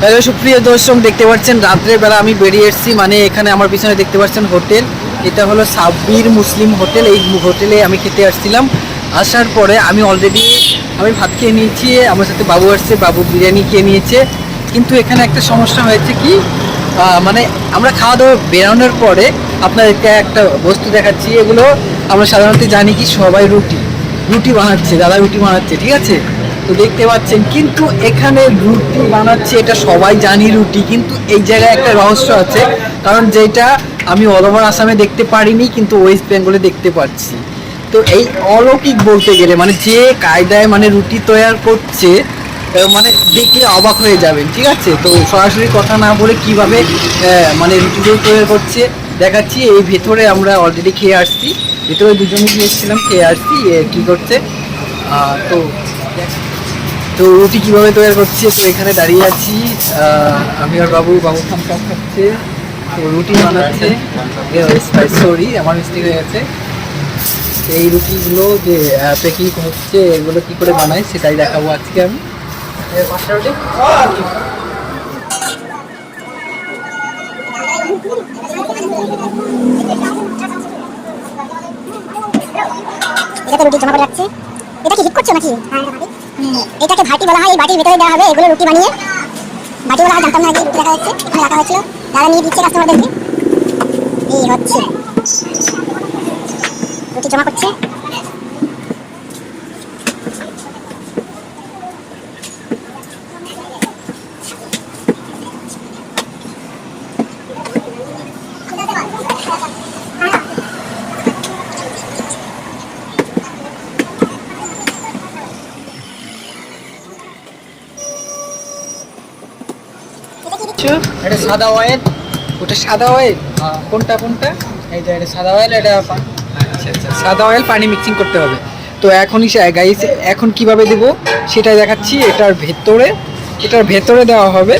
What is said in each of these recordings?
Hello সুপ্রিয় দর্শক, দেখতে পাচ্ছেন রাত্রের বেলা আমি বেরিয়ে এসেছি। মানে এখানে আমার পিছনে দেখতে পাচ্ছেন হোটেল, এটা হলো সাব্বির মুসলিম হোটেল। এই হোটেলে আমি খেতে আসছিলাম। আসার পরে আমি অলরেডি ভাত খেয়ে নিয়েছি, আমার সাথে বাবু আসছে, বাবু বিরিয়ানি খেয়ে নিয়েছে। কিন্তু এখানে একটা সমস্যা হয়েছে কি, মানে আমরা খাওয়া দাওয়া বেরোনোর পরে আপনাদেরকে একটা বস্তু দেখাচ্ছি। এগুলো আমরা সাধারণত জানি কি সবাই রুটি রুটি বানাচ্ছে, দাদা রুটি বানাচ্ছে, ঠিক আছে? তো দেখতে পাচ্ছেন, কিন্তু এখানে রুটি বানাচ্ছে এটা সবাই জানি রুটি, কিন্তু এই জায়গায় একটা রহস্য আছে। কারণ যেটা আমি অল ওভার আসামে দেখতে পারিনি, কিন্তু ওয়েস্ট বেঙ্গলে দেখতে পাচ্ছি। তো এই অলৌকিক বলতে গেলে, মানে যে কায়দায় মানে রুটি তৈরি করছে, মানে দেখলে অবাক হয়ে যাবেন, ঠিক আছে? তো সরাসরি কথা না বলে কিভাবে মানে রুটিগুলো তৈরি করছে দেখাচ্ছি। এই ভেতরে আমরা অলরেডি খেয়ে আসছি, ভেতরে দুজনে গিয়েছিলাম, খেয়ে আসছি কি করছে। তো তো রুটি কিভাবে তৈরি করছে, তো এখানে দাঁড়িয়ে আছি আমি আর বাবু থামসাপ খাচ্ছে, তো রুটি বানাচ্ছে। সরি, আমার মিস্টেক হয়ে গেছে। এই রুটিগুলো যে প্যাকিং হচ্ছে, এগুলো কি করে বানায় সেটাই দেখাবো আজকে আমি। পাঁচটা রুটি এটাতে রুটি জমা করে রাখছে। এটা কি হিট করছো নাকি? এটাকে ভাটি বলা হয়। এই বাটির ভিতরে দেওয়া হবে এগুলো রুটি বানিয়ে। ভাটি বলা হয়, জানতাম না আগে। রুটি রাখা হচ্ছে, এখানে রাখা হয়েছিল, দাদা নিয়ে দিচ্ছে কাস্টমারদেরকে। এই হচ্ছে রুটি জমা করছে। এটা সাদা অয়েল, ওটা সাদা অয়েল। কোনটা কোনটা? এইটা এটা সাদা অয়েল, এটা আচ্ছা আচ্ছা, সাদা অয়েল পানি মিক্সিং করতে হবে। তো এখনই গাইস, এখন কিভাবে দেব সেটাই দেখাচ্ছি। এটার ভেতরে দেওয়া হবে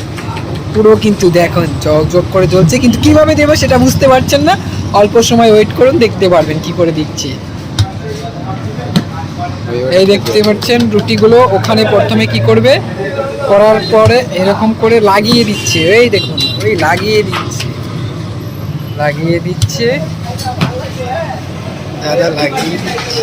পুরো, কিন্তু দেখুন জগ করে জ্বলছে, কিন্তু কিভাবে দেবো সেটা বুঝতে পারছেন না। অল্প সময় ওয়েট করুন, দেখতে পারবেন কি করে দিচ্ছি। এই দেখতে পাচ্ছেন রুটিগুলো ওখানে প্রথমে কি করবে, করার পরে এরকম করে লাগিয়ে দিচ্ছে। এই দেখুন, ওই লাগিয়ে দিচ্ছে দাদা, লাগিয়ে দিচ্ছে।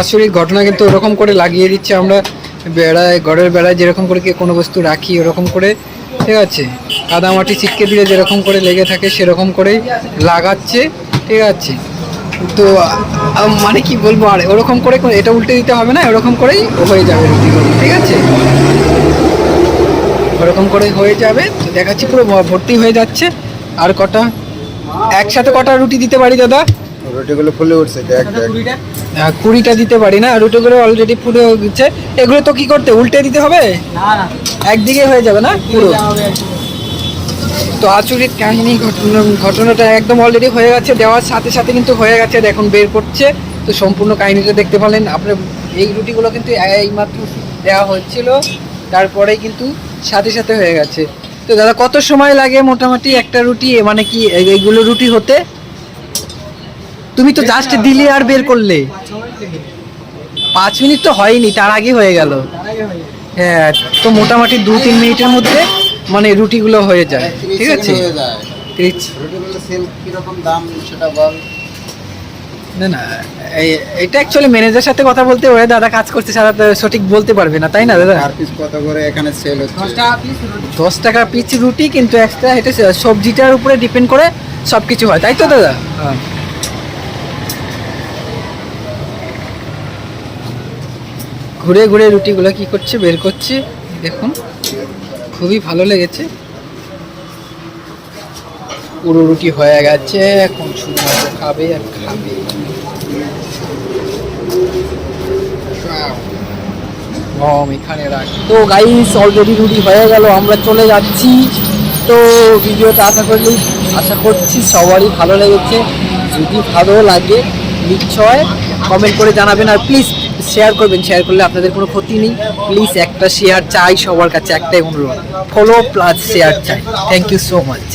আসলে ঘটনা কিন্তু ওরকম করে লাগিয়ে দিচ্ছে। আমরা বেড়ায়, ঘরের বেড়ায় যেরকম করে কোনো বস্তু রাখি ওরকম করে, ঠিক আছে? কাদামাটি ছিটকে দিলে যেরকম করে লেগে থাকে সেরকম করেই লাগাচ্ছে, ঠিক আছে? তো মানে কি বলবো, আর ওরকম করে এটা উল্টে দিতে হবে না, ওরকম করেই হয়ে যাবে রুটিগুলো, ঠিক আছে? ওরকম করে হয়ে যাবে। তো দেখাচ্ছি, পুরো ভর্তি হয়ে যাচ্ছে। আর কটা একসাথে কটা রুটি দিতে পারি দাদা? রুটিগুলো ফুলে উঠছে, দেখ দেখ। 20টা দিতে পারি না, রুটিগুলো অলরেডি ফুলে গেছে। এগুলো তো কি করতে, উল্টে দিতে হবে? না, একদিকে হয়ে যাবে না পুরো। তো আচরিত কাহিনী, ঘটনাটা একদম অলরেডি হয়ে গেছে, দেওয়ার সাথে সাথে কিন্তু হয়ে গেছে, দেখুন বের করছে। তো সম্পূর্ণ কাহিনীটা দেখতে পেলেন আপনার। এই রুটিগুলো কিন্তু এইমাত্র দেওয়া হচ্ছিল, তারপরেই কিন্তু সাথে সাথে হয়ে গেছে। তো দাদা কত সময় লাগে মোটামুটি একটা রুটি, মানে কি এইগুলো রুটি হতে? তুমি তো জাস্ট দিলে আর বের করলে। 5 মিনিট তো হয়নি, তার আগে হয়ে গেল। হ্যাঁ, তো মোটামুটি 2-3 মিনিটের মধ্যে মানে রুটিগুলো হয়ে যায়, ঠিক আছে? না না, এটা অ্যাকচুয়ালি ম্যানেজারের সাথে কথা বলতে হয়। দাদা কাজ করতে সারা সঠিক বলতে পারবে না, তাই না দাদা? কত করে এখানে সেল হচ্ছে? 10 টাকা পিস রুটি, কিন্তু এক্সট্রা এটা সবজিটার উপরে ডিপেন্ড করে সব কিছু হয়, তাই তো দাদা? হ্যাঁ। ঘুরে ঘুরে রুটিগুলো কি করছে, বের করছে, দেখুন খুবই ভালো লেগেছে। পুরো রুটি হয়ে গেছে, এখন শুধু খাবে আর খাবে। এখানে রাখ। তো গাইস, অলরেডি রুটি হয়ে গেল, আমরা চলে যাচ্ছি। তো ভিডিওটা আশা করছি সবারই ভালো লেগেছে। যদি ভালো লাগে নিশ্চয় কমেন্ট করে জানাবেন, আর প্লিজ শেয়ার করবেন। শেয়ার করলে আপনাদের কোনো ক্ষতি নেই। প্লিজ একটা শেয়ার চাই সবার কাছে, একটাই অনুরোধ, ফলো প্লাস শেয়ার চাই। Thank you so much.